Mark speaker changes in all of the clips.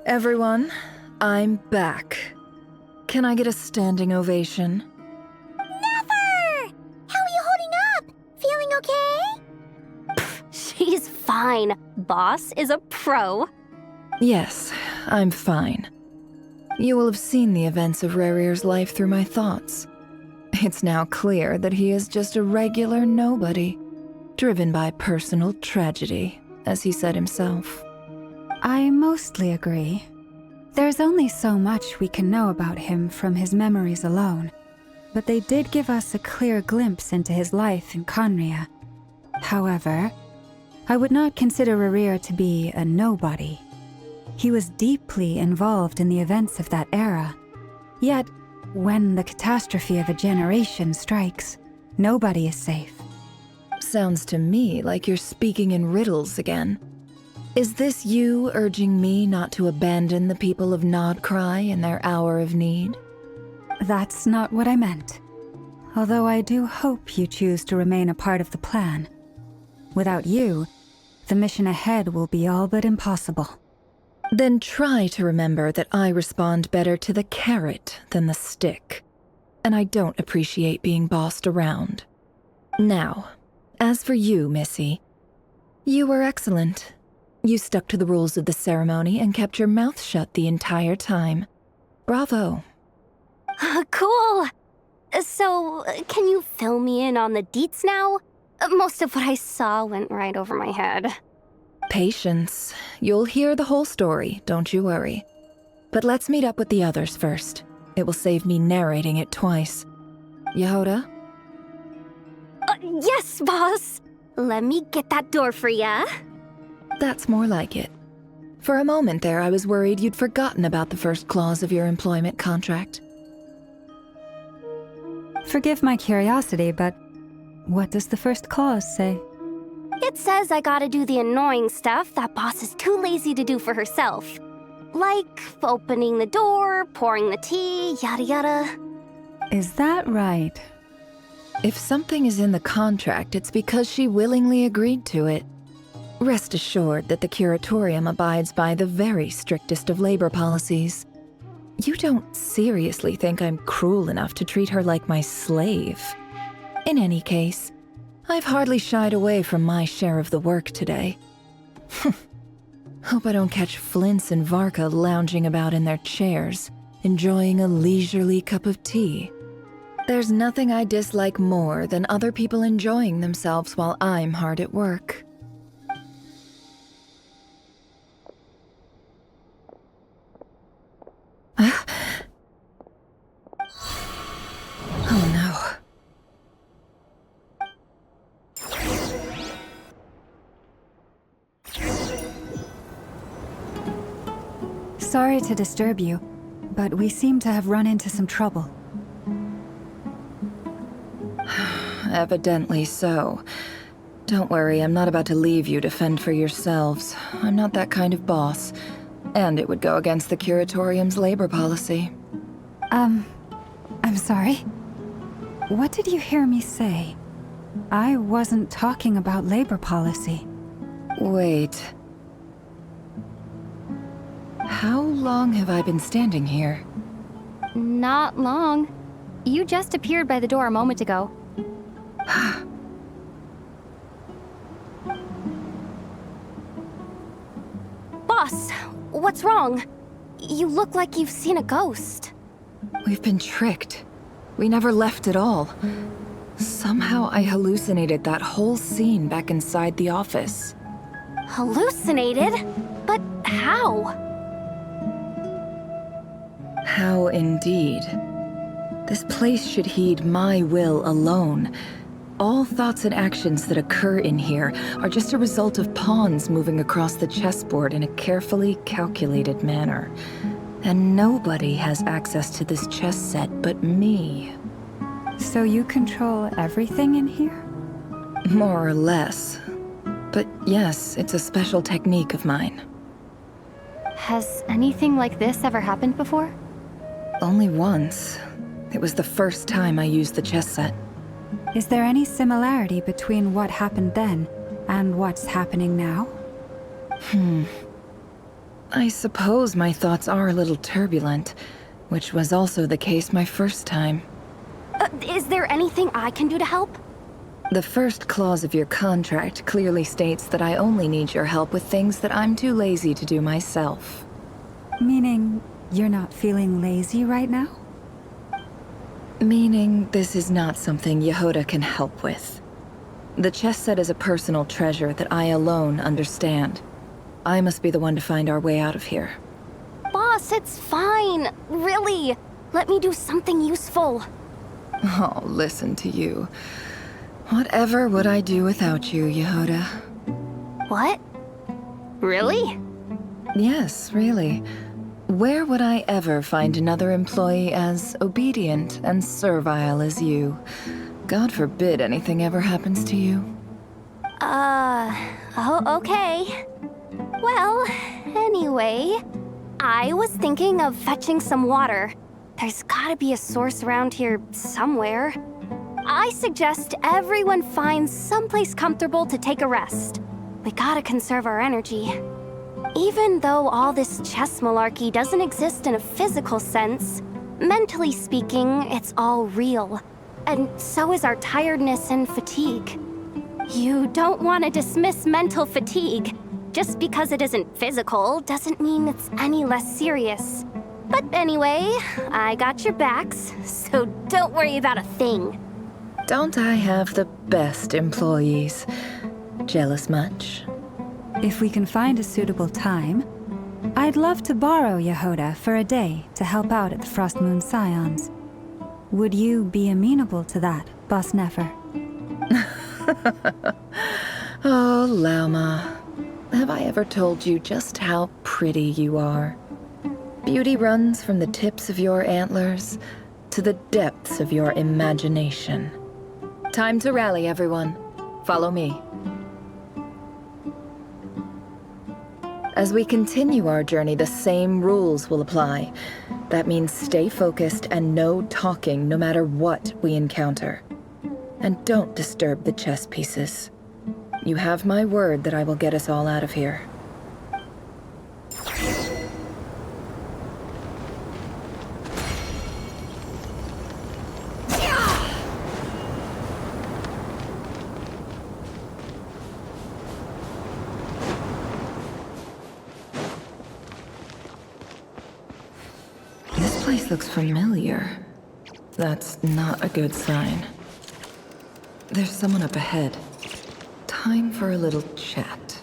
Speaker 1: Everyone, I'm back. Can I get a standing ovation?
Speaker 2: Never! How are you holding up? Feeling okay?
Speaker 3: She's fine. Boss is a pro.
Speaker 1: Yes, I'm fine. You will have seen the events of Rarier's life through my thoughts. It's now clear that he is just a regular nobody, driven by personal tragedy, as he said himself.
Speaker 4: I mostly agree. There's only so much we can know about him from his memories alone, but they did give us a clear glimpse into his life in Conria. However, I would not consider Rarier to be a nobody. He was deeply involved in the events of that era. Yet, when the catastrophe of a generation strikes, nobody is safe.
Speaker 1: Sounds to me like you're speaking in riddles again. Is this you urging me not to abandon the people of Nodcry in their hour of need?
Speaker 4: That's not what I meant. Although I do hope you choose to remain a part of the plan. Without you, the mission ahead will be all but impossible.
Speaker 1: Then try to remember that I respond better to the carrot than the stick. And I don't appreciate being bossed around. Now, as for you, Missy, you were excellent. You stuck to the rules of the ceremony and kept your mouth shut the entire time. Bravo.
Speaker 3: Cool. So, can you fill me in on the deets now? Most of what I saw went right over my head.
Speaker 1: Patience. You'll hear the whole story, don't you worry. But let's meet up with the others first. It will save me narrating it twice. Yehoda?
Speaker 3: Yes, boss. Let me get that door for ya.
Speaker 1: That's more like it. For a moment there, I was worried you'd forgotten about the first clause of your employment contract.
Speaker 4: Forgive my curiosity, but what does the first clause say?
Speaker 3: It says I gotta do the annoying stuff that boss is too lazy to do for herself. Like opening the door, pouring the tea, yada yada.
Speaker 4: Is that right?
Speaker 1: If something is in the contract, it's because she willingly agreed to it. Rest assured that the Curatorium abides by the very strictest of labor policies. You don't seriously think I'm cruel enough to treat her like my slave? In any case, I've hardly shied away from my share of the work today. Hope I don't catch Flintz and Varka lounging about in their chairs, enjoying a leisurely cup of tea. There's nothing I dislike more than other people enjoying themselves while I'm hard at work. Oh no.
Speaker 4: Sorry to disturb you, but we seem to have run into some trouble.
Speaker 1: Evidently so. Don't worry, I'm not about to leave you to fend for yourselves. I'm not that kind of boss. And it would go against the Curatorium's labor policy.
Speaker 4: I'm sorry? What did you hear me say? I wasn't talking about labor policy.
Speaker 1: Wait. How long have I been standing here?
Speaker 5: Not long. You just appeared by the door a moment ago.
Speaker 3: Boss, what's wrong? You look like you've seen a ghost.
Speaker 1: We've been tricked. We never left at all. Somehow I hallucinated that whole scene back inside the office.
Speaker 3: Hallucinated? But how?
Speaker 1: How indeed. This place should heed my will alone. All thoughts and actions that occur in here are just a result of pawns moving across the chessboard in a carefully calculated manner. And nobody has access to this chess set but me.
Speaker 4: So you control everything in here?
Speaker 1: More or less. But yes, it's a special technique of mine.
Speaker 5: Has anything like this ever happened before?
Speaker 1: Only once. It was the first time I used the chess set.
Speaker 4: Is there any similarity between what happened then and what's happening now?
Speaker 1: I suppose my thoughts are a little turbulent, which was also the case my first time.
Speaker 3: Is there anything I can do to help?
Speaker 1: The first clause of your contract clearly states that I only need your help with things that I'm too lazy to do myself.
Speaker 4: Meaning, you're not feeling lazy right now?
Speaker 1: Meaning, this is not something Yehoda can help with. The chess set is a personal treasure that I alone understand. I must be the one to find our way out of here.
Speaker 3: Boss, it's fine. Really. Let me do something useful.
Speaker 1: Oh, listen to you. Whatever would I do without you, Yehoda?
Speaker 3: What? Really?
Speaker 1: Yes, really. Where would I ever find another employee as obedient and servile as you? God forbid anything ever happens to you.
Speaker 3: Oh, okay. Well, anyway, I was thinking of fetching some water. There's gotta be a source around here somewhere. I suggest everyone finds someplace comfortable to take a rest. We gotta conserve our energy. Even though all this chess malarkey doesn't exist in a physical sense, mentally speaking, it's all real. And so is our tiredness and fatigue. You don't want to dismiss mental fatigue. Just because it isn't physical doesn't mean it's any less serious. But anyway, I got your backs, so don't worry about a thing.
Speaker 1: Don't I have the best employees? Jealous much?
Speaker 4: If we can find a suitable time, I'd love to borrow Yehoda for a day to help out at the Frost Moon Scions. Would you be amenable to that, Boss Nefer?
Speaker 1: Oh, Lauma. Have I ever told you just how pretty you are? Beauty runs from the tips of your antlers to the depths of your imagination. Time to rally, everyone. Follow me. As we continue our journey, the same rules will apply. That means stay focused and no talking no matter what we encounter. And don't disturb the chess pieces. You have my word that I will get us all out of here. This place looks familiar. That's not a good sign. There's someone up ahead. Time for a little chat.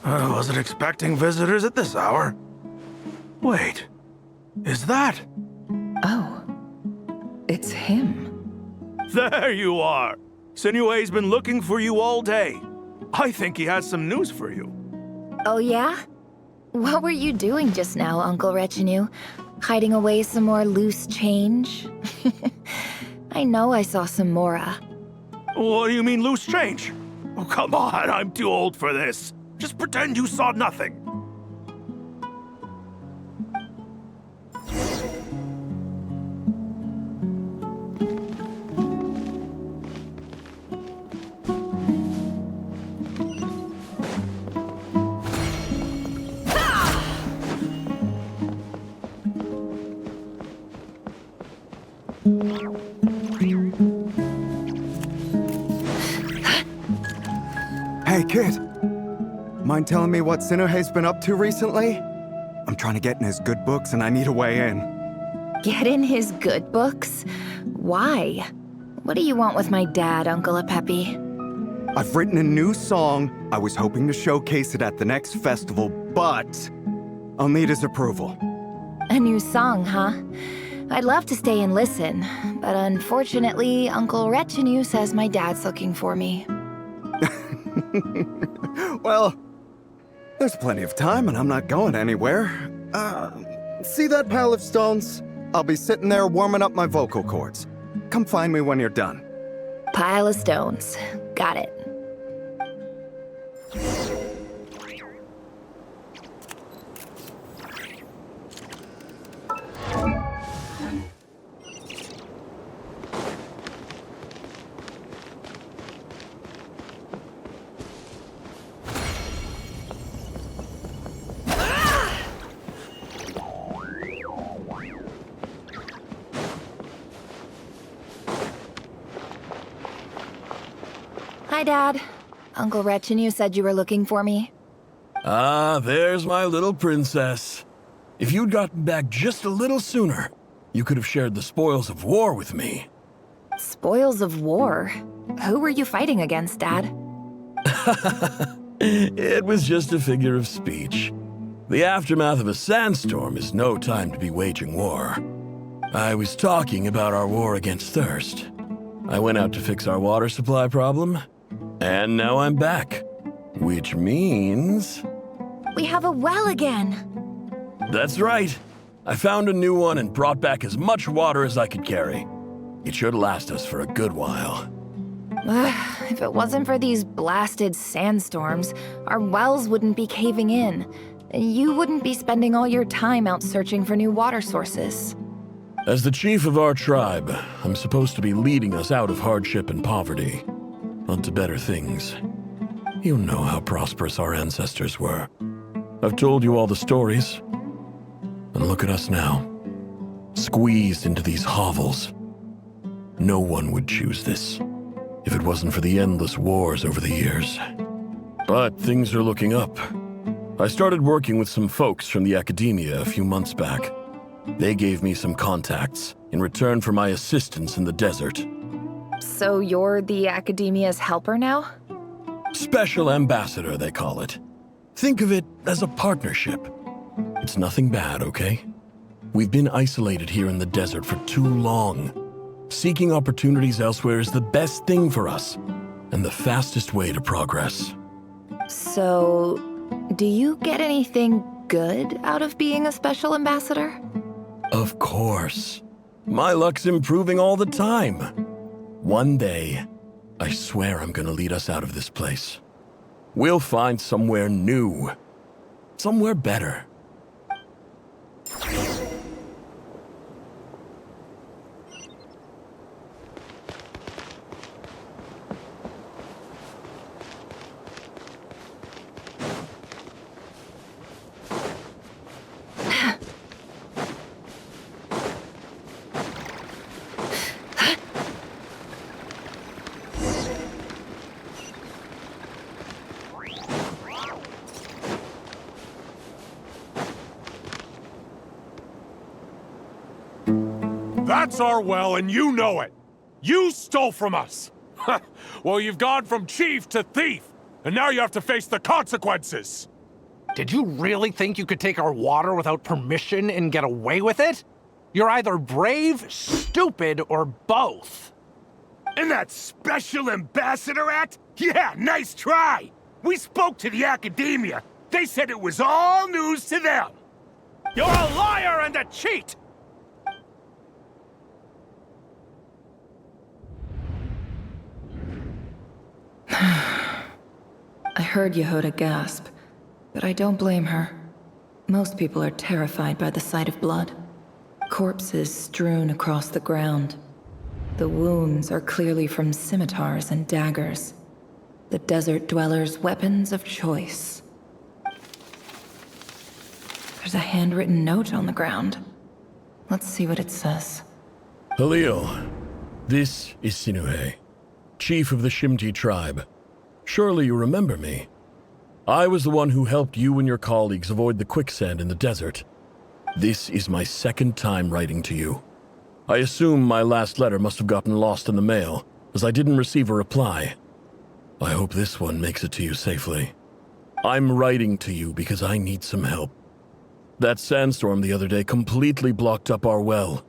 Speaker 6: I wasn't expecting visitors at this hour. Wait, is that?
Speaker 1: Oh, it's him.
Speaker 6: There you are! Sinue's been looking for you all day. I think he has some news for you.
Speaker 2: Oh yeah? What were you doing just now, Uncle Retinue? Hiding away some more loose change? I know I saw some Mora.
Speaker 6: What do you mean loose change? Oh, come on, I'm too old for this. Just pretend you saw nothing.
Speaker 7: Hey, kid. Mind telling me what Sinuhe's been up to recently? I'm trying to get in his good books and I need a way in.
Speaker 2: Get in his good books? Why? What do you want with my dad, Uncle Apepi?
Speaker 7: I've written a new song. I was hoping to showcase it at the next festival, but I'll need his approval.
Speaker 2: A new song, huh? I'd love to stay and listen, but unfortunately, Uncle Retinue says my dad's looking for me.
Speaker 7: Well, there's plenty of time and I'm not going anywhere. See that pile of stones? I'll be sitting there warming up my vocal cords. Come find me when you're done.
Speaker 2: Pile of stones. Got it. Hi, Dad. Uncle Retinue said you were looking for me.
Speaker 8: Ah, there's my little princess. If you'd gotten back just a little sooner, you could have shared the spoils of war with me.
Speaker 2: Spoils of war? Who were you fighting against, Dad?
Speaker 8: It was just a figure of speech. The aftermath of a sandstorm is no time to be waging war. I was talking about our war against thirst. I went out to fix our water supply problem, and now I'm back. Which means...
Speaker 2: We have a well again!
Speaker 8: That's right. I found a new one and brought back as much water as I could carry. It should last us for a good while.
Speaker 2: If it wasn't for these blasted sandstorms, our wells wouldn't be caving in. You wouldn't be spending all your time out searching for new water sources.
Speaker 8: As the chief of our tribe, I'm supposed to be leading us out of hardship and poverty, onto better things. You know how prosperous our ancestors were. I've told you all the stories. And look at us now, squeezed into these hovels. No one would choose this, if it wasn't for the endless wars over the years. But things are looking up. I started working with some folks from the academia a few months back. They gave me some contacts in return for my assistance in the desert.
Speaker 2: So you're the academia's helper now?
Speaker 8: Special ambassador, they call it. Think of it as a partnership. It's nothing bad, okay? We've been isolated here in the desert for too long. Seeking opportunities elsewhere is the best thing for us, and the fastest way to progress.
Speaker 2: So, do you get anything good out of being a special ambassador?
Speaker 8: Of course. My luck's improving all the time. One day, I swear I'm gonna lead us out of this place. We'll find somewhere new. Somewhere better.
Speaker 9: That's our well, and you know it. You stole from us. Well, you've gone from chief to thief, and now you have to face the consequences.
Speaker 10: Did you really think you could take our water without permission and get away with it? You're either brave, stupid, or both.
Speaker 6: And that special ambassador act? Yeah, nice try. We spoke to the academia. They said it was all news to them. You're a liar and a cheat!
Speaker 1: I heard Yehuda gasp, but I don't blame her. Most people are terrified by the sight of blood. Corpses strewn across the ground. The wounds are clearly from scimitars and daggers. The desert dwellers' weapons of choice. There's a handwritten note on the ground. Let's see what it says.
Speaker 8: Halil, this is Sinuhe, chief of the Shimti tribe. Surely you remember me. I was the one who helped you and your colleagues avoid the quicksand in the desert. This is my second time writing to you. I assume my last letter must have gotten lost in the mail, as I didn't receive a reply. I hope this one makes it to you safely. I'm writing to you because I need some help. That sandstorm the other day completely blocked up our well,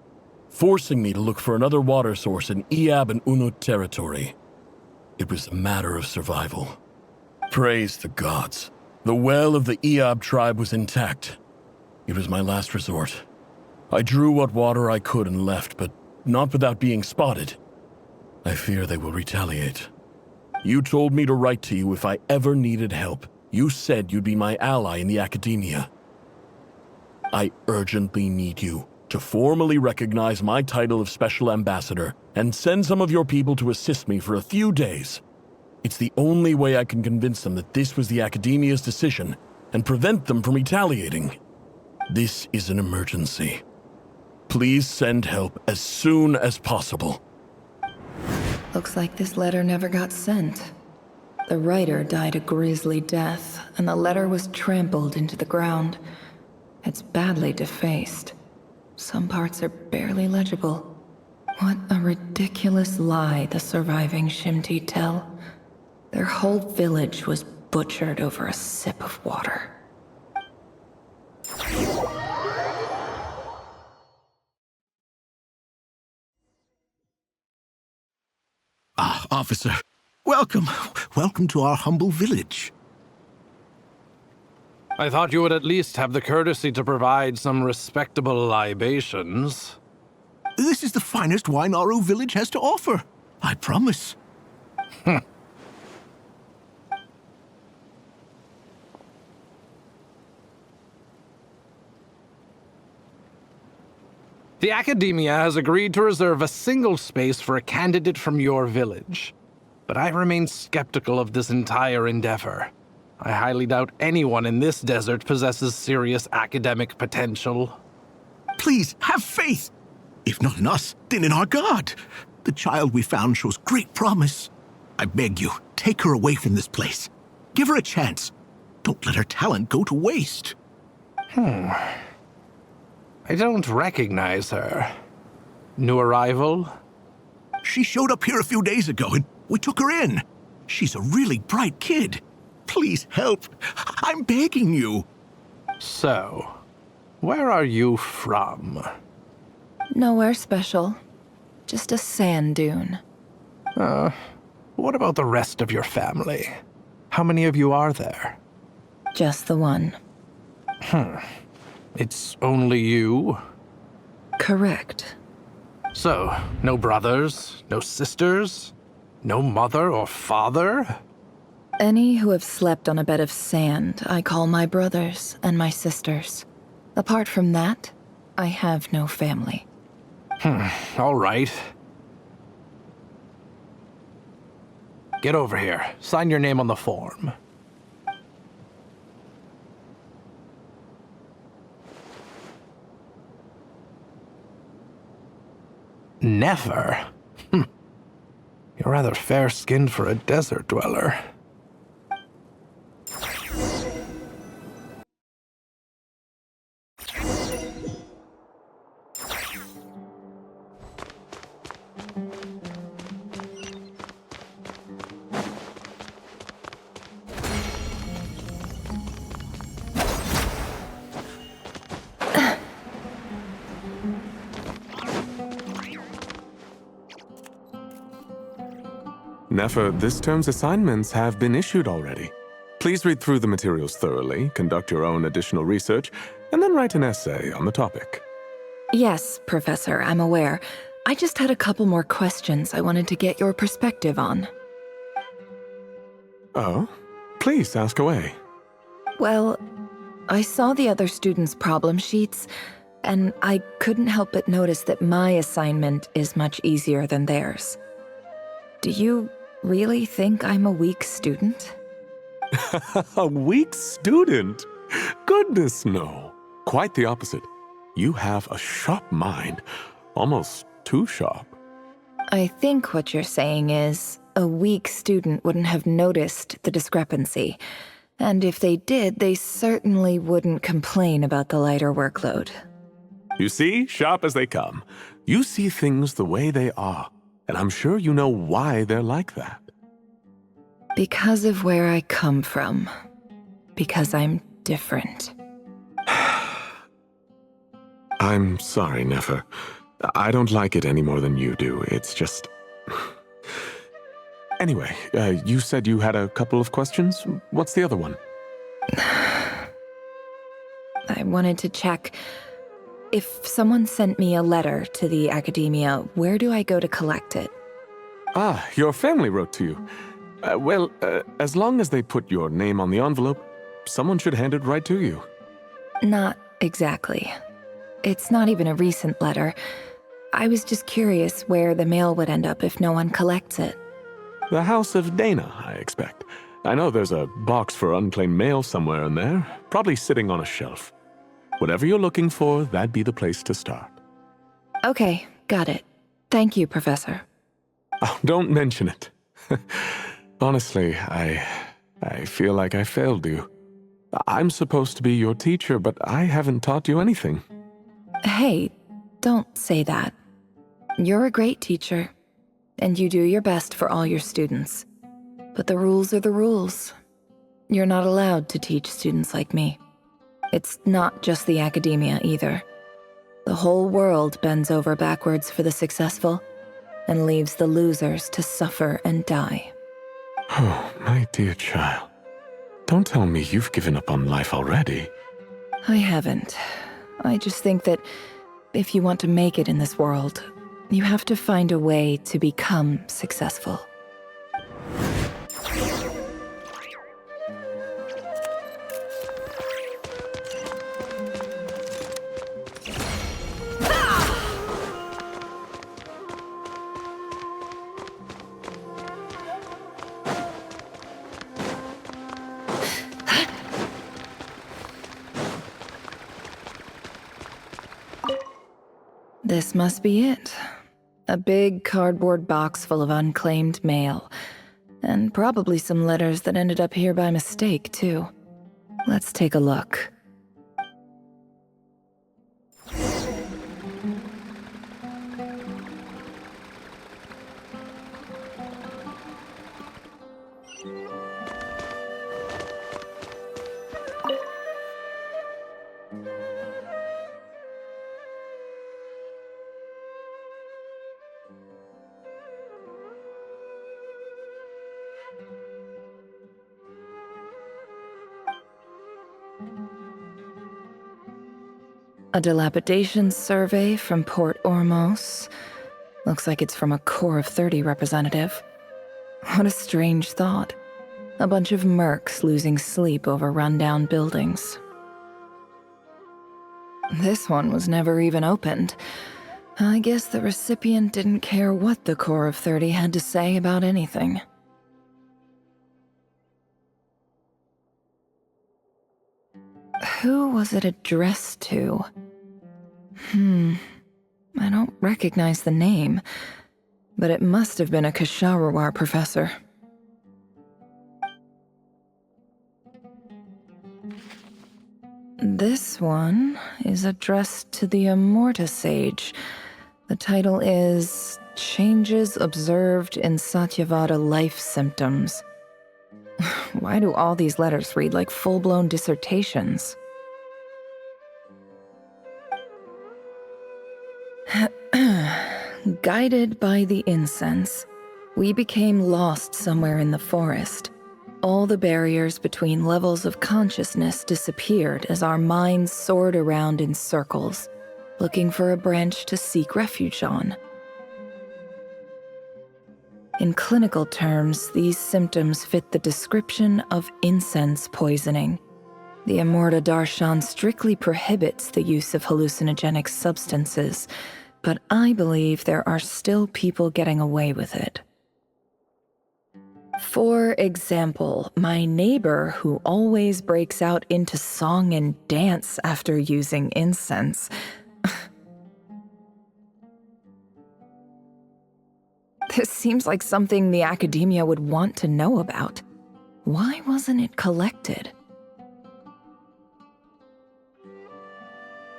Speaker 8: forcing me to look for another water source in Iab and Unut territory. It was a matter of survival. Praise the gods. The well of the Iab tribe was intact. It was my last resort. I drew what water I could and left, but not without being spotted. I fear they will retaliate. You told me to write to you if I ever needed help. You said you'd be my ally in the academia. I urgently need you to formally recognize my title of Special Ambassador and send some of your people to assist me for a few days. It's the only way I can convince them that this was the Academia's decision and prevent them from retaliating. This is an emergency. Please send help as soon as possible.
Speaker 1: Looks like this letter never got sent. The writer died a grisly death, and the letter was trampled into the ground. It's badly defaced. Some parts are barely legible. What a ridiculous lie the surviving Shimti tell. Their whole village was butchered over a sip of water.
Speaker 11: Ah, officer. Welcome. Welcome to our humble village.
Speaker 10: I thought you would at least have the courtesy to provide some respectable libations.
Speaker 11: This is the finest wine our village has to offer. I promise.
Speaker 10: The Academia has agreed to reserve a single space for a candidate from your village. But I remain skeptical of this entire endeavor. I highly doubt anyone in this desert possesses serious academic potential.
Speaker 11: Please, have faith. If not in us, then in our god. The child we found shows great promise. I beg you, take her away from this place. Give her a chance. Don't let her talent go to waste.
Speaker 10: I don't recognize her. New arrival?
Speaker 11: She showed up here a few days ago and we took her in. She's a really bright kid. Please help. I'm begging you.
Speaker 10: So, where are you from?
Speaker 1: Nowhere special. Just a sand dune.
Speaker 10: What about the rest of your family? How many of you are there?
Speaker 1: Just the one.
Speaker 10: It's only you?
Speaker 1: Correct.
Speaker 10: So, no brothers, no sisters, no mother or father?
Speaker 1: Any who have slept on a bed of sand, I call my brothers and my sisters. Apart from that, I have no family.
Speaker 10: All right. Get over here. Sign your name on the form. Never? You're rather fair-skinned for a desert dweller.
Speaker 12: Nefer, this term's assignments have been issued already. Please read through the materials thoroughly, conduct your own additional research, and then write an essay on the topic.
Speaker 1: Yes, Professor, I'm aware. I just had a couple more questions I wanted to get your perspective on.
Speaker 12: Oh? Please, ask away.
Speaker 1: Well, I saw the other students' problem sheets, and I couldn't help but notice that my assignment is much easier than theirs. Do you really think I'm a weak student?
Speaker 12: A weak student? Goodness, no. Quite the opposite. You have a sharp mind, almost too sharp.
Speaker 1: I think what you're saying is, a weak student wouldn't have noticed the discrepancy. And if they did, they certainly wouldn't complain about the lighter workload.
Speaker 12: You see, sharp as they come. You see things the way they are, and I'm sure you know why they're like that.
Speaker 1: Because of where I come from. Because I'm different.
Speaker 12: I'm sorry, Nefer. I don't like it any more than you do. It's just... Anyway, you said you had a couple of questions? What's the other one?
Speaker 1: I wanted to check. If someone sent me a letter to the Academia, where do I go to collect it?
Speaker 12: Ah, your family wrote to you. Well, as long as they put your name on the envelope, someone should hand it right to you.
Speaker 1: Not exactly. It's not even a recent letter. I was just curious where the mail would end up if no one collects it.
Speaker 12: The House of Dana, I expect. I know there's a box for unclaimed mail somewhere in there, probably sitting on a shelf. Whatever you're looking for, that'd be the place to start.
Speaker 1: Okay, got it. Thank you, Professor.
Speaker 12: Oh, don't mention it. Honestly, I feel like I failed you. I'm supposed to be your teacher, but I haven't taught you anything.
Speaker 1: Hey, don't say that. You're a great teacher, and you do your best for all your students. But the rules are the rules. You're not allowed to teach students like me. It's not just the academia either. The whole world bends over backwards for the successful and leaves the losers to suffer and die.
Speaker 12: Oh, my dear child. Don't tell me you've given up on life already.
Speaker 1: I haven't. I just think that if you want to make it in this world, you have to find a way to become successful. This must be it. A big cardboard box full of unclaimed mail. And probably some letters that ended up here by mistake, too. Let's take a look. A dilapidation survey from Port Ormos. Looks like it's from a Corps of 30 representative. What a strange thought. A bunch of mercs losing sleep over rundown buildings. This one was never even opened. I guess the recipient didn't care what the Corps of 30 had to say about anything. Who was it addressed to? I don't recognize the name, but it must have been a Kasharawar professor. This one is addressed to the Amorta Sage. The title is Changes Observed in Satyavada Life Symptoms. Why do all these letters read like full-blown dissertations? Guided by the incense, we became lost somewhere in the forest. All the barriers between levels of consciousness disappeared as our minds soared around in circles, looking for a branch to seek refuge on. In clinical terms, these symptoms fit the description of incense poisoning. The Amorta Darshan strictly prohibits the use of hallucinogenic substances, but I believe there are still people getting away with it. For example, my neighbor who always breaks out into song and dance after using incense. This seems like something the academia would want to know about. Why wasn't it collected?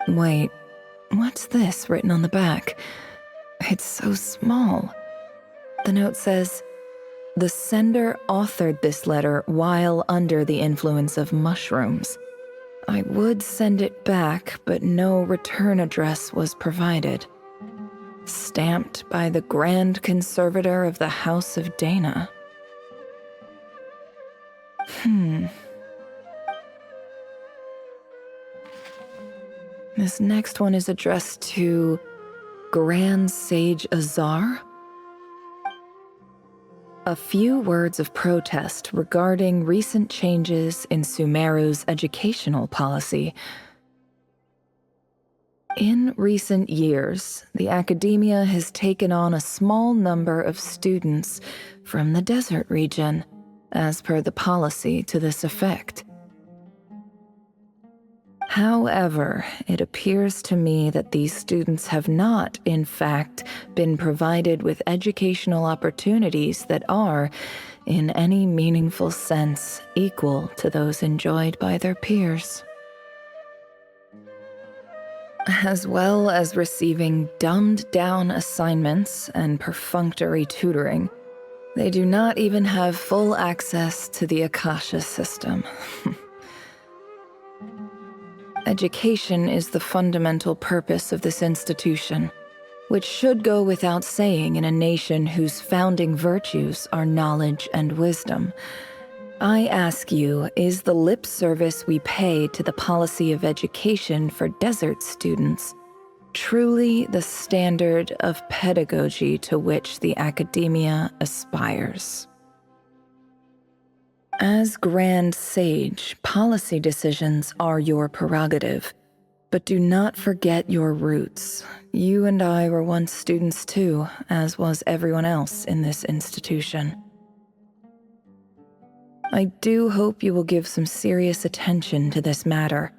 Speaker 1: Wait, what's this written on the back? It's so small. The note says, "The sender authored this letter while under the influence of mushrooms. I would send it back, but no return address was provided. Stamped by the Grand Conservator of the House of Dana." This next one is addressed to Grand Sage Azar. A few words of protest regarding recent changes in Sumeru's educational policy. In recent years, the academia has taken on a small number of students from the desert region, as per the policy to this effect. However, it appears to me that these students have not, in fact, been provided with educational opportunities that are, in any meaningful sense, equal to those enjoyed by their peers. As well as receiving dumbed-down assignments and perfunctory tutoring, they do not even have full access to the Akasha system. Education is the fundamental purpose of this institution, which should go without saying in a nation whose founding virtues are knowledge and wisdom. I ask you, is the lip service we pay to the policy of education for desert students truly the standard of pedagogy to which the academia aspires? As Grand Sage, policy decisions are your prerogative, but do not forget your roots. You and I were once students too, as was everyone else in this institution. I do hope you will give some serious attention to this matter.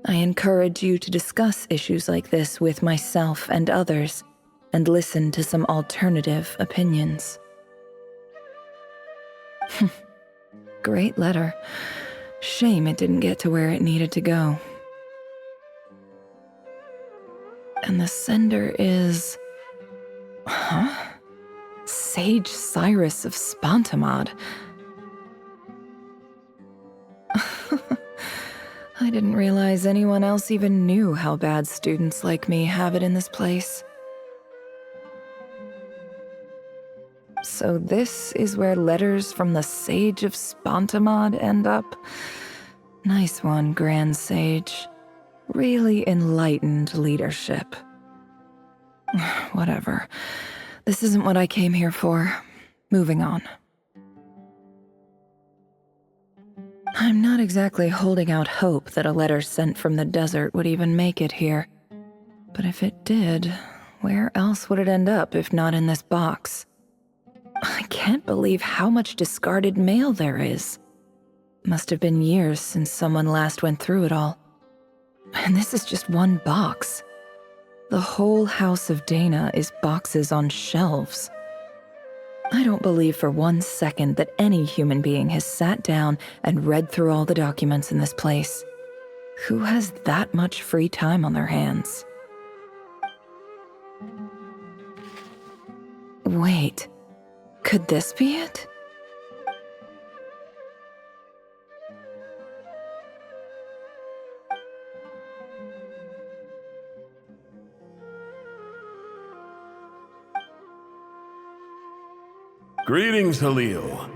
Speaker 1: I encourage you to discuss issues like this with myself and others, and listen to some alternative opinions. Great letter. Shame it didn't get to where it needed to go. And the sender is... Huh? Sage Cyrus of Spontamod. I didn't realize anyone else even knew how bad students like me have it in this place. So this is where letters from the Sage of Spontamod end up? Nice one, Grand Sage. Really enlightened leadership. Whatever. This isn't what I came here for. Moving on. I'm not exactly holding out hope that a letter sent from the desert would even make it here. But if it did, where else would it end up if not in this box? I can't believe how much discarded mail there is. Must have been years since someone last went through it all. And this is just one box. The whole house of Dana is boxes on shelves. I don't believe for 1 second that any human being has sat down and read through all the documents in this place. Who has that much free time on their hands? Wait, could this be it?
Speaker 8: Greetings, Halil.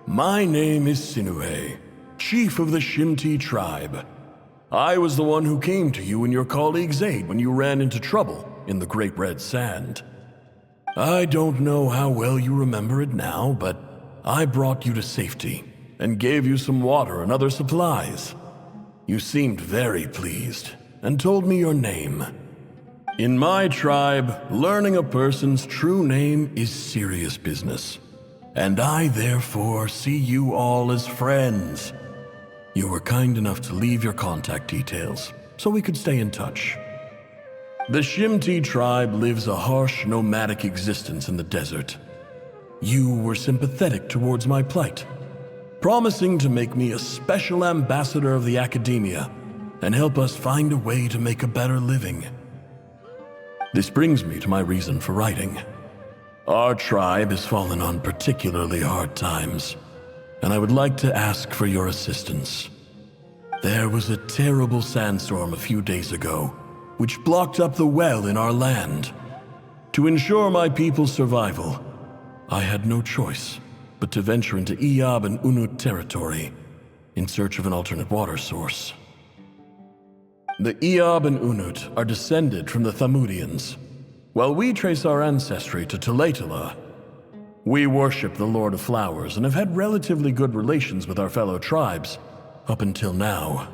Speaker 8: My name is Sinuhe, chief of the Shimti tribe. I was the one who came to you and your colleague's aid when you ran into trouble in the Great Red Sand. I don't know how well you remember it now, but I brought you to safety and gave you some water and other supplies. You seemed very pleased and told me your name. In my tribe, learning a person's true name is serious business. And I therefore see you all as friends. You were kind enough to leave your contact details, so we could stay in touch. The Shimti tribe lives a harsh, nomadic existence in the desert. You were sympathetic towards my plight, promising to make me a special ambassador of the academia and help us find a way to make a better living. This brings me to my reason for writing. Our tribe has fallen on particularly hard times, and I would like to ask for your assistance. There was a terrible sandstorm a few days ago, which blocked up the well in our land. To ensure my people's survival, I had no choice but to venture into Iyab and Unut territory in search of an alternate water source. The Iyab and Unut are descended from the Thamudians, while we trace our ancestry to Tulatala. We worship the Lord of Flowers and have had relatively good relations with our fellow tribes up until now.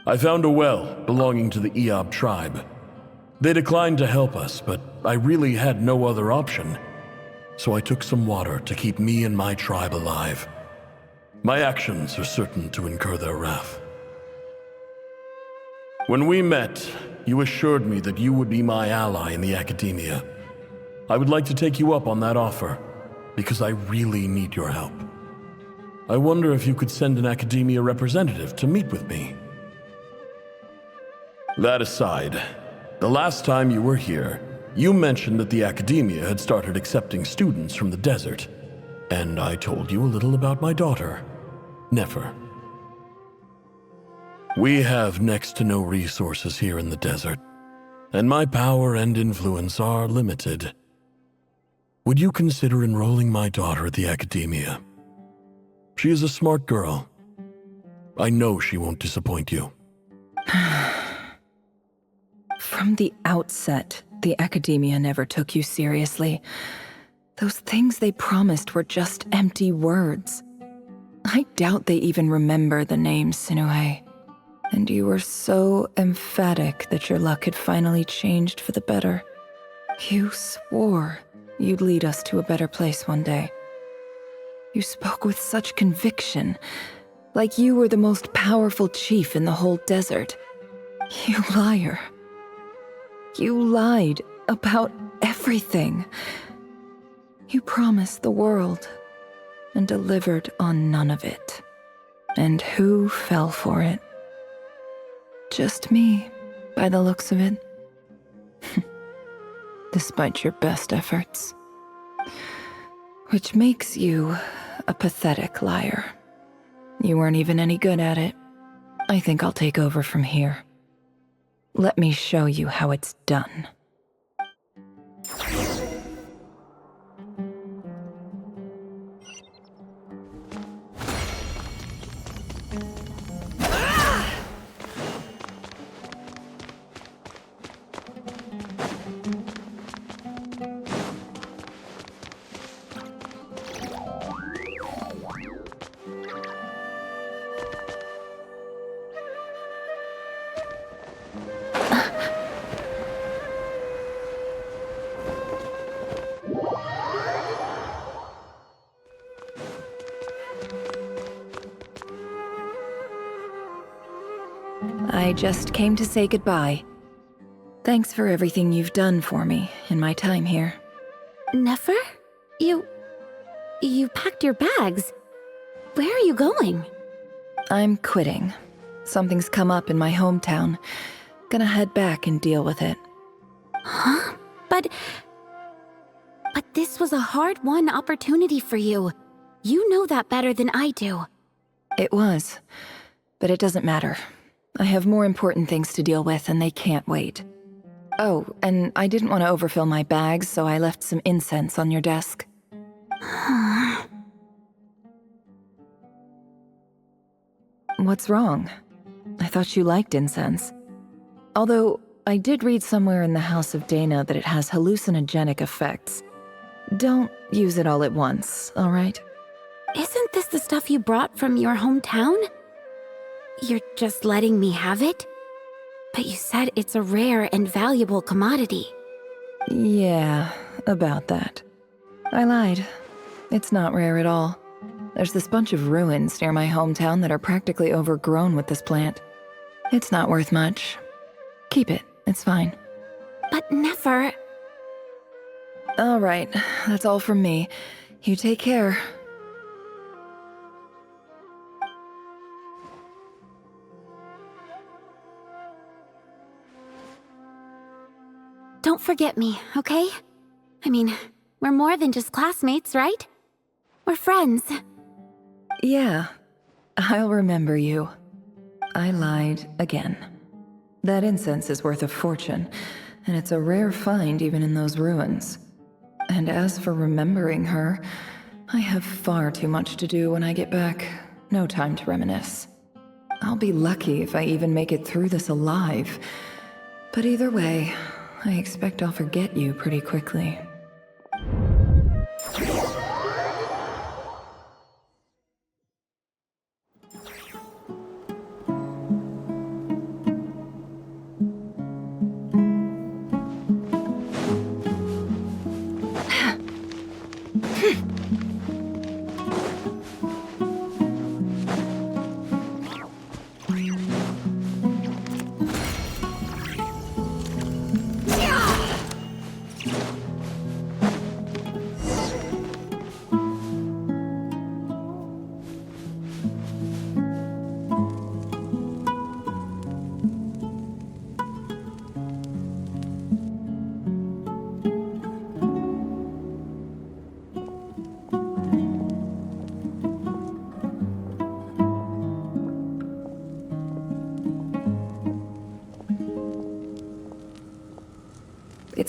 Speaker 8: I found a well belonging to the Iyab tribe. They declined to help us, but I really had no other option, so I took some water to keep me and my tribe alive. My actions are certain to incur their wrath. When we met, you assured me that you would be my ally in the academia. I would like to take you up on that offer because I really need your help. I wonder if you could send an academia representative to meet with me. That aside, the last time you were here, you mentioned that the academia had started accepting students from the desert, and I told you a little about my daughter, Nefer. We have next to no resources here in the desert, and my power and influence are limited. Would you consider enrolling my daughter at the academia? She is a smart girl. I know she won't disappoint you.
Speaker 1: From the outset, the academia never took you seriously. Those things they promised were just empty words. I doubt they even remember the name Sinuhe. And you were so emphatic that your luck had finally changed for the better. You swore you'd lead us to a better place one day. You spoke with such conviction, like you were the most powerful chief in the whole desert. You liar. You lied about everything. You promised the world and delivered on none of it. And who fell for it? Just me, by the looks of it. Despite your best efforts. Which makes you a pathetic liar. You weren't even any good at it. I think I'll take over from here. Let me show you how it's done. I just came to say goodbye. Thanks for everything you've done for me in my time here.
Speaker 3: Nefer? You packed your bags. Where are you going?
Speaker 1: I'm quitting. Something's come up in my hometown. Gonna head back and deal with it.
Speaker 3: Huh? But this was a hard-won opportunity for you. You know that better than I do.
Speaker 1: It was, but it doesn't matter. I have more important things to deal with, and they can't wait. Oh, and I didn't want to overfill my bags, so I left some incense on your desk. What's wrong? I thought you liked incense. Although, I did read somewhere in the House of Dana that it has hallucinogenic effects. Don't use it all at once, all right?
Speaker 3: Isn't this the stuff you brought from your hometown? You're just letting me have it? But you said it's a rare and valuable commodity.
Speaker 1: Yeah, about that. I lied. It's not rare at all. There's this bunch of ruins near my hometown that are practically overgrown with this plant. It's not worth much. Keep it, it's fine.
Speaker 3: But Nefer...
Speaker 1: All right, that's all from me. You take care.
Speaker 3: Don't forget me, okay? I mean, we're more than just classmates, right? We're friends.
Speaker 1: Yeah, I'll remember you. I lied again. That incense is worth a fortune, and it's a rare find even in those ruins. And as for remembering her, I have far too much to do when I get back. No time to reminisce. I'll be lucky if I even make it through this alive. But either way, I expect I'll forget you pretty quickly.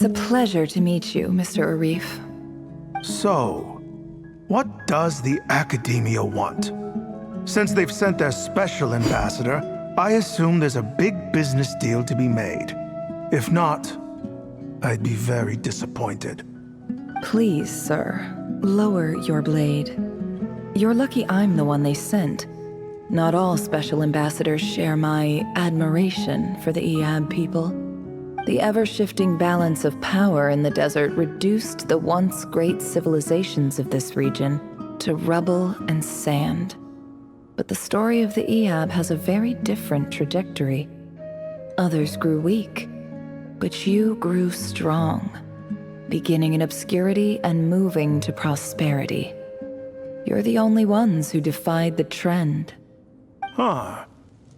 Speaker 1: It's a pleasure to meet you, Mr. Arif.
Speaker 13: So, what does the Academia want? Since they've sent their special ambassador, I assume there's a big business deal to be made. If not, I'd be very disappointed.
Speaker 1: Please, sir, lower your blade. You're lucky I'm the one they sent. Not all special ambassadors share my admiration for the Eab people. The ever-shifting balance of power in the desert reduced the once great civilizations of this region to rubble and sand. But the story of the Eab has a very different trajectory. Others grew weak, but you grew strong, beginning in obscurity and moving to prosperity. You're the only ones who defied the trend.
Speaker 13: Huh.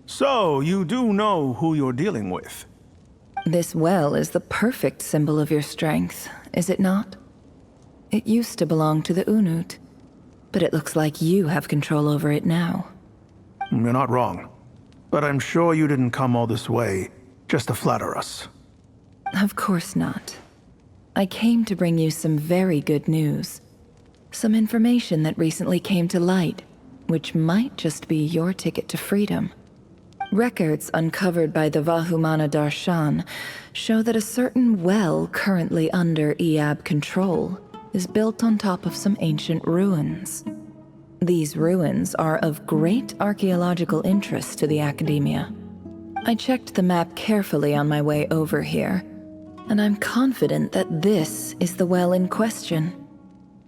Speaker 13: So, you do know who you're dealing with?
Speaker 1: This well is the perfect symbol of your strength, is it not? It used to belong to the Unut, but it looks like you have control over it now.
Speaker 13: You're not wrong. But I'm sure you didn't come all this way just to flatter us.
Speaker 1: Of course not. I came to bring you some very good news. Some information that recently came to light, which might just be your ticket to freedom. Records uncovered by the Vahumana Darshan show that a certain well currently under Eab control is built on top of some ancient ruins. These ruins are of great archaeological interest to the Academia. I checked the map carefully on my way over here, and I'm confident that this is the well in question.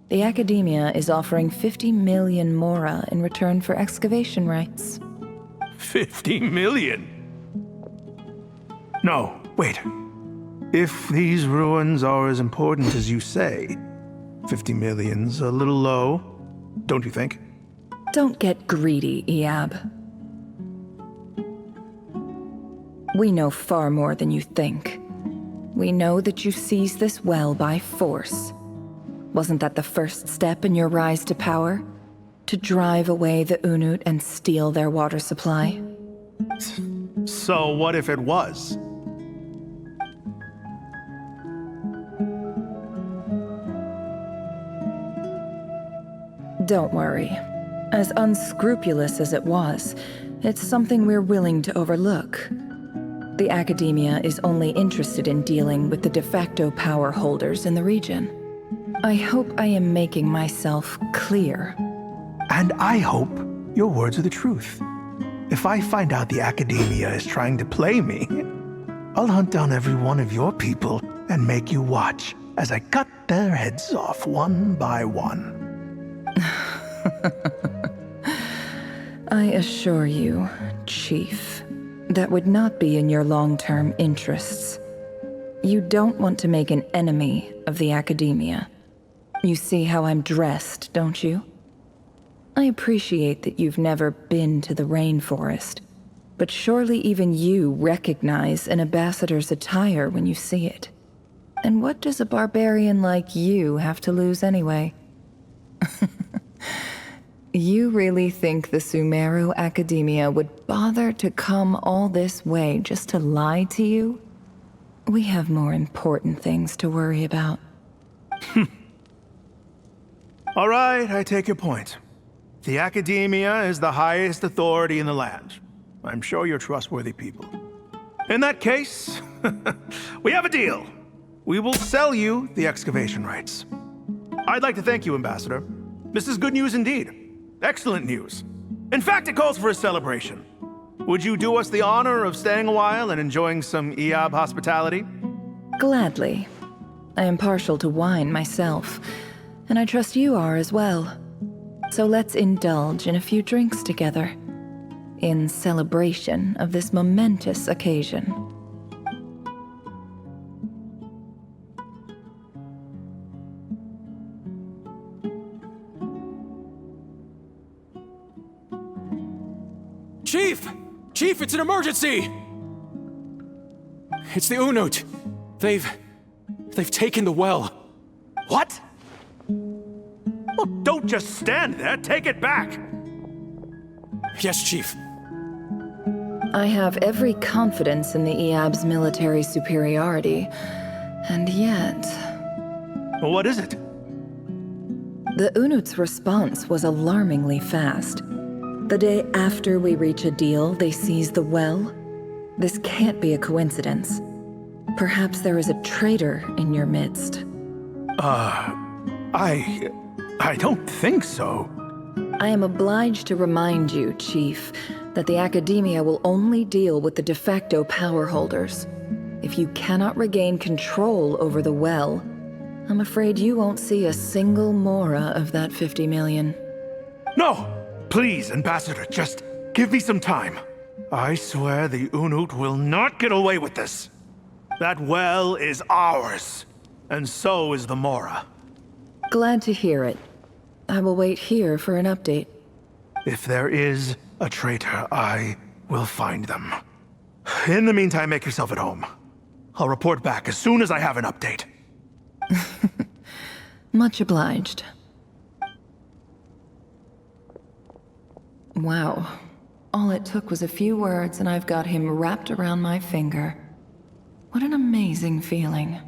Speaker 1: The Academia is offering 50 million mora in return for excavation rights.
Speaker 13: 50 million? No, wait. If these ruins are as important as you say, 50 million's a little low, don't you think?
Speaker 1: Don't get greedy, Eab. We know far more than you think. We know that you seized this well by force. Wasn't that the first step in your rise to power? To drive away the Unut and steal their water supply?
Speaker 13: So what if it was?
Speaker 1: Don't worry. As unscrupulous as it was, it's something we're willing to overlook. The Academia is only interested in dealing with the de facto power holders in the region. I hope I am making myself clear.
Speaker 13: And I hope your words are the truth. If I find out the Academia is trying to play me, I'll hunt down every one of your people and make you watch as I cut their heads off one by one.
Speaker 1: I assure you, Chief, that would not be in your long-term interests. You don't want to make an enemy of the Academia. You see how I'm dressed, don't you? I appreciate that you've never been to the rainforest, but surely even you recognize an ambassador's attire when you see it. And what does a barbarian like you have to lose anyway? You really think the Sumeru Academia would bother to come all this way just to lie to you? We have more important things to worry about.
Speaker 13: All right, I take your point. The Academia is the highest authority in the land. I'm sure you're trustworthy people. In that case, we have a deal. We will sell you the excavation rights. I'd like to thank you, Ambassador. This is good news indeed. Excellent news. In fact, it calls for a celebration. Would you do us the honor of staying a while and enjoying some Eab hospitality?
Speaker 1: Gladly. I am partial to wine myself, and I trust you are as well. So let's indulge in a few drinks together, in celebration of this momentous occasion.
Speaker 14: Chief! Chief, it's an emergency! It's the Unut. They've taken the well.
Speaker 13: What? Well, don't just stand there. Take it back.
Speaker 14: Yes, Chief.
Speaker 1: I have every confidence in the Eab's military superiority, And yet,
Speaker 13: What is it?
Speaker 1: the Unut's response was alarmingly fast. The day after we reach a deal, they seize the well. This can't be a coincidence. Perhaps there is a traitor in your midst.
Speaker 13: I don't think so.
Speaker 1: I am obliged to remind you, Chief, that the Academia will only deal with the de facto power holders. If you cannot regain control over the well, I'm afraid you won't see a single mora of that 50 million.
Speaker 13: No! Please, Ambassador, just give me some time. I swear the Unut will not get away with this. That well is ours, and so is the mora.
Speaker 1: Glad to hear it. I will wait here for an update.
Speaker 13: If there is a traitor, I will find them. In the meantime, make yourself at home. I'll report back as soon as I have an update.
Speaker 1: Much obliged. Wow. All it took was a few words and I've got him wrapped around my finger. What an amazing feeling.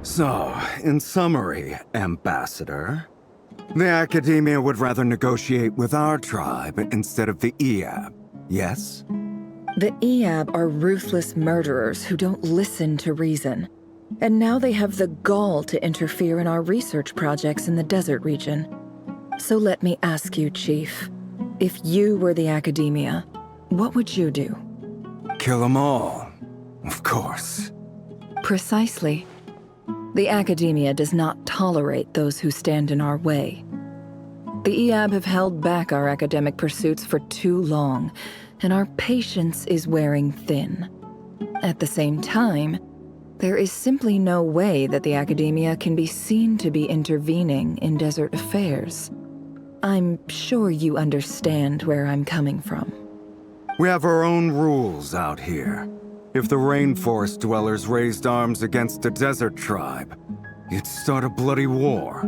Speaker 7: So, in summary, Ambassador, the Academia would rather negotiate with our tribe instead of the Eab, yes?
Speaker 1: The Eab are ruthless murderers who don't listen to reason. And now they have the gall to interfere in our research projects in the desert region. So let me ask you, Chief. If you were the Academia, what would you do?
Speaker 7: Kill them all, of course.
Speaker 1: Precisely. The Academia does not tolerate those who stand in our way. The Eab have held back our academic pursuits for too long, and our patience is wearing thin. At the same time, there is simply no way that the Academia can be seen to be intervening in desert affairs. I'm sure you understand where I'm coming from.
Speaker 7: We have our own rules out here. If the rainforest dwellers raised arms against a desert tribe, you'd start a bloody war.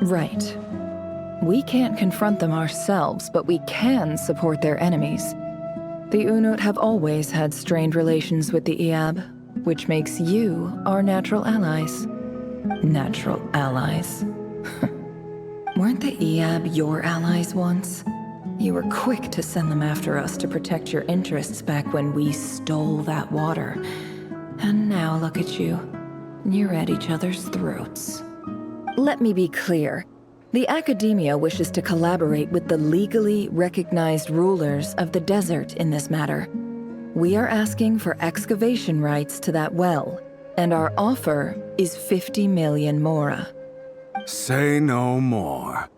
Speaker 1: Right. We can't confront them ourselves, but we can support their enemies. The Unut have always had strained relations with the Eab, which makes you our natural allies. Natural allies. Weren't the Eab your allies once? You were quick to send them after us to protect your interests back when we stole that water. And now look at you. You're at each other's throats. Let me be clear. The Academia wishes to collaborate with the legally recognized rulers of the desert in this matter. We are asking for excavation rights to that well, and our offer is 50 million mora.
Speaker 7: Say no more.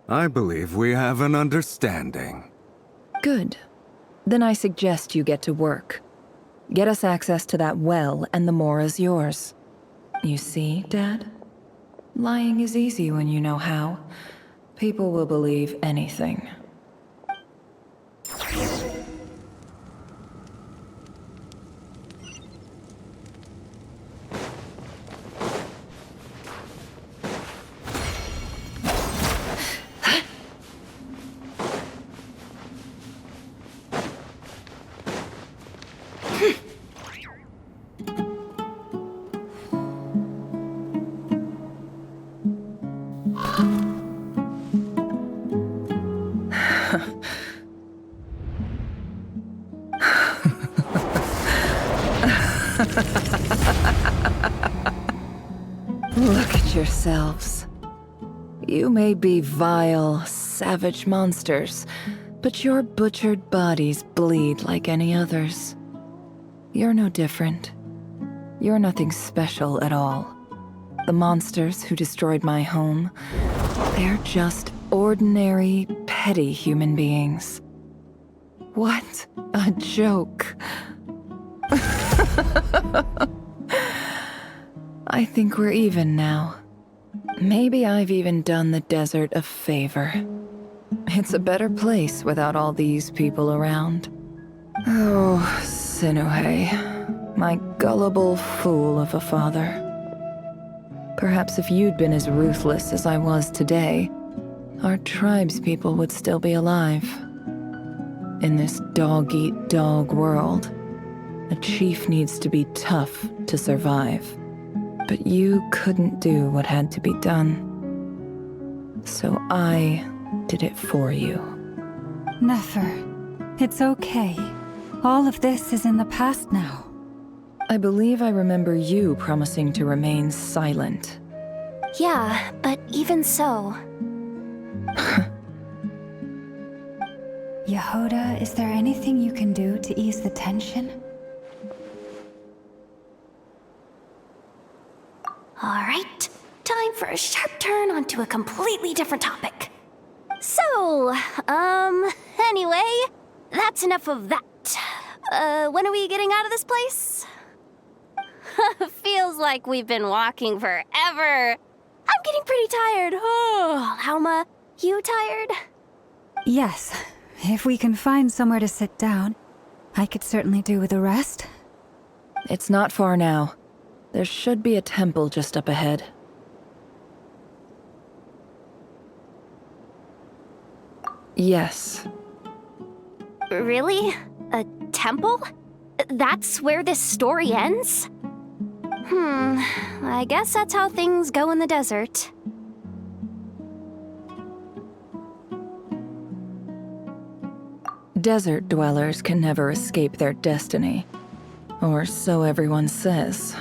Speaker 7: I believe we have an understanding.
Speaker 1: Good. Then I suggest you get to work. Get us access to that well, and the mora's yours. You see, Dad? Lying is easy when you know how. People will believe anything. Look at yourselves. You may be vile, savage monsters, but your butchered bodies bleed like any others. You're no different. You're nothing special at all. The monsters who destroyed my home, they're just ordinary, petty human beings. What a joke. I think we're even now. Maybe I've even done the desert a favor. It's a better place without all these people around. Oh, Sinuhe, my gullible fool of a father. Perhaps if you'd been as ruthless as I was today, our tribespeople would still be alive. In this dog-eat-dog world. A chief needs to be tough to survive. But you couldn't do what had to be done. So I did it for you.
Speaker 4: Nefer, it's okay. All of this is in the past now.
Speaker 1: I believe I remember you promising to remain silent.
Speaker 3: Yeah, but even so.
Speaker 4: Yehoda, is there anything you can do to ease the tension?
Speaker 3: Alright, time for a sharp turn onto a completely different topic. So, anyway, that's enough of that. When are we getting out of this place? Feels like we've been walking forever. I'm getting pretty tired. Oh, Alma, you tired?
Speaker 4: Yes. If we can find somewhere to sit down, I could certainly do with a rest.
Speaker 1: It's not far now. There should be a temple just up ahead. Yes.
Speaker 3: Really? A temple? That's where this story ends? I guess that's how things go in the desert.
Speaker 1: Desert dwellers can never escape their destiny. Or so everyone says.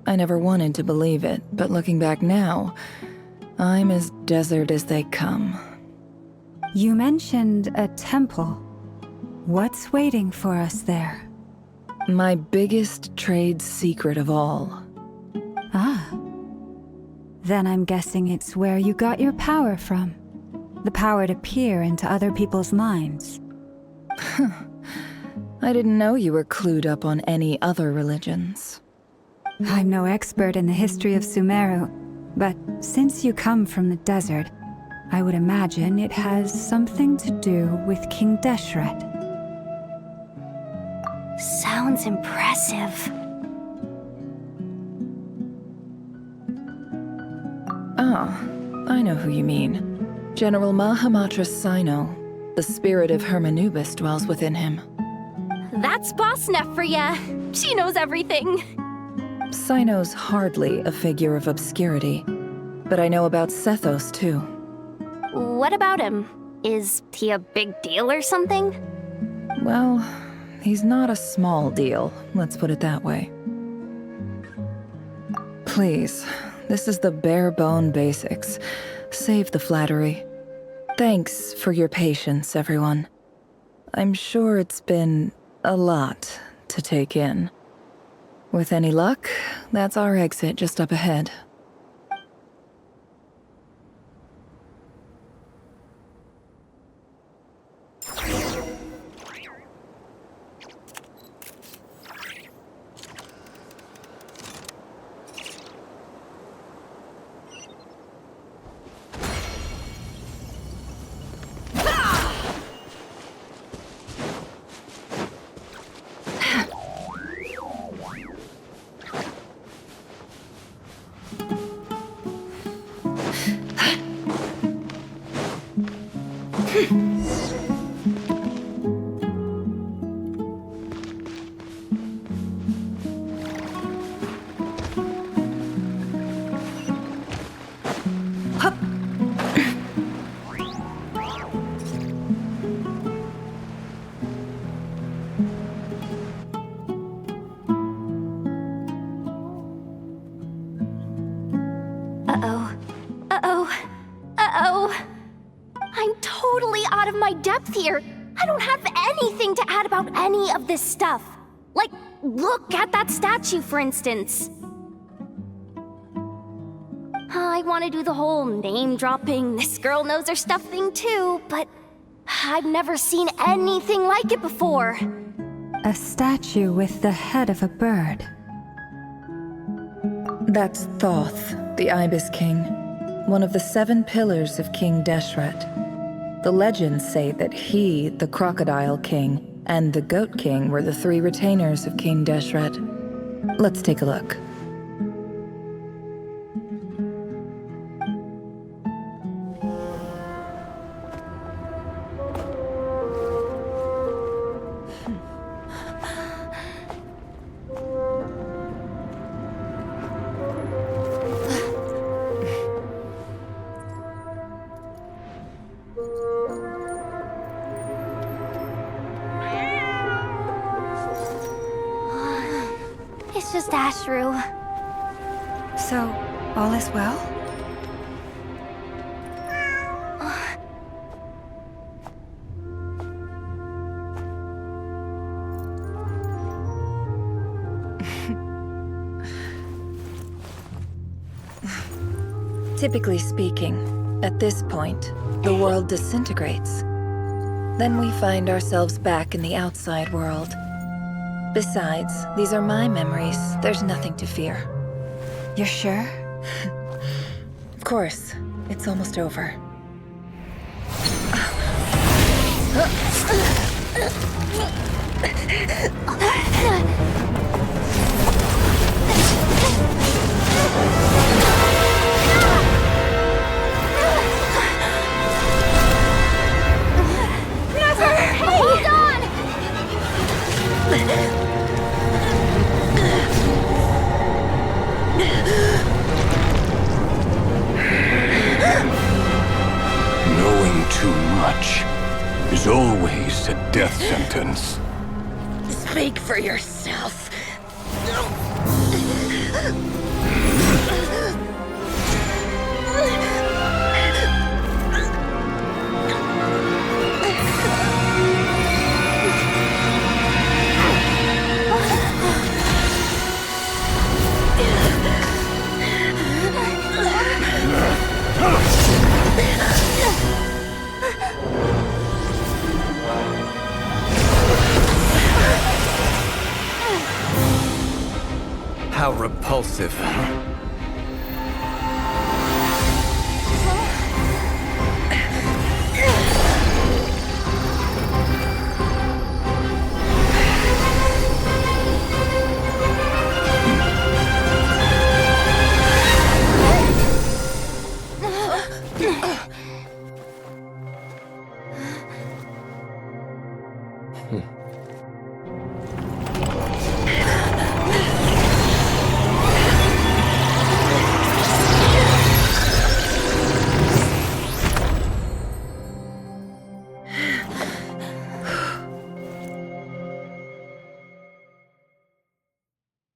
Speaker 1: I never wanted to believe it, but looking back now, I'm as desert as they come.
Speaker 4: You mentioned a temple. What's waiting for us there?
Speaker 1: My biggest trade secret of all.
Speaker 4: Ah. Then I'm guessing it's where you got your power from. The power to peer into other people's minds.
Speaker 1: I didn't know you were clued up on any other religions.
Speaker 4: I'm no expert in the history of Sumeru, but since you come from the desert, I would imagine it has something to do with King Deshret.
Speaker 3: Sounds impressive.
Speaker 1: Ah, I know who you mean. General Mahamatra Sino. The spirit of Hermanubis dwells within him.
Speaker 3: That's Boss Neff for ya. She knows everything.
Speaker 1: Sino's hardly a figure of obscurity, but I know about Sethos too.
Speaker 3: What about him? Is he a big deal or something?
Speaker 1: Well, he's not a small deal, let's put it that way. Please, this is the bare-bone basics. Save the flattery. Thanks for your patience, everyone. I'm sure it's been a lot to take in. With any luck, that's our exit just up ahead.
Speaker 3: I'm totally out of my depth here. I don't have anything to add about any of this stuff. Like, look at that statue, for instance. I want to do the whole name-dropping, this girl knows her stuff thing too, but I've never seen anything like it before.
Speaker 4: A statue with the head of a bird.
Speaker 1: That's Thoth, the Ibis King, one of the 7 pillars of King Deshret. The legends say that he, the Crocodile King, and the Goat King were the 3 retainers of King Deshret. Let's take a look.
Speaker 3: Shrew.
Speaker 4: So, all is well?
Speaker 1: Typically speaking, at this point, the world disintegrates. Then we find ourselves back in the outside world. Besides, these are my memories. There's nothing to fear.
Speaker 4: You're sure?
Speaker 1: Of course. It's almost over.
Speaker 3: Hold on!
Speaker 6: Knowing too much is always a death sentence.
Speaker 1: Speak for yourself.
Speaker 14: How repulsive.